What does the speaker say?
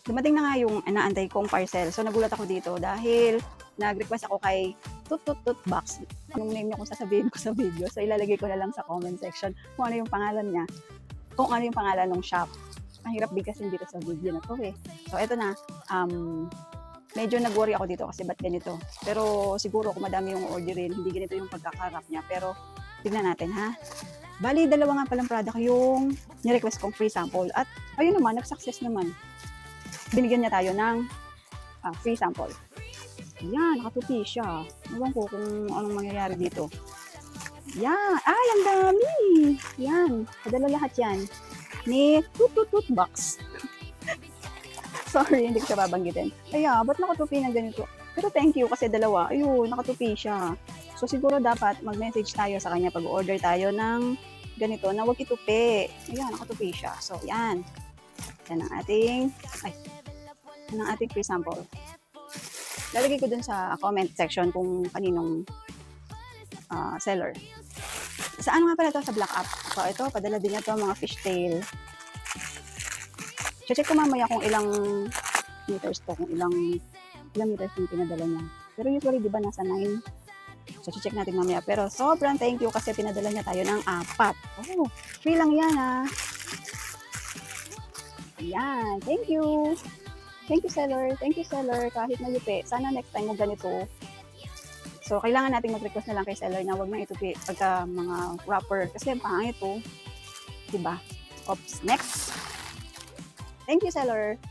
dumating na nga yung inaantay kong parcel. So, nagulat ako dito dahil nag-request ako kay Tut Box. Anong name niya kung sasabihin ko sa video. So, ilalagay ko na lang sa comment section kung ano yung pangalan niya. Kung ano yung pangalan ng shop. Ang hirap bigkasin dito sa video na to eh. So, eto na. Medyo nag-worry ako dito kasi ba't ganito. Pero siguro kung madami yung orderin, hindi ganito yung pagkakarap niya. Pero tignan natin ha. Bali, dalawa nga palang product yung nirequest kong free sample. At ayun naman, nag-success naman. Binigyan niya tayo ng free sample. Yan, nakatupi siya. Ewan ko kung anong mangyayari dito. Yan. Ay, ang dami. Yan. Padala lahat yan. Ni Tut Box. Sorry, hindi ko siya babanggitin. Kaya, ba't nakatupi ng ganito? Pero thank you kasi dalawa. Ayun, nakatupi siya. So, siguro dapat mag-message tayo sa kanya pag-order tayo ng ganito na huwag itupi. Ayan, nakatupi siya. So, yan. Yan ang ating, free sample. Lalagay ko dun sa comment section kung kaninong seller. Sa ano nga pala ito? Sa Black App. So, ito, padala din niya ito mga fishtail. Check ko mamaya kung ilang meters to, kung ilang meters yung pinadala niya. Pero usually, di ba, nasa 9. So, check natin mamaya. Pero sobrang thank you kasi pinadala niya tayo ng 4. Oh, free lang yan ha. Yan, thank you. Thank you, seller. Thank you, seller. Kahit mayupi. Sana next time mo ganito. So, kailangan nating mag-request na lang kay seller na wag na itupi pagka mga wrapper. Kasi pangit to. Diba? Oops. Next. Thank you, seller.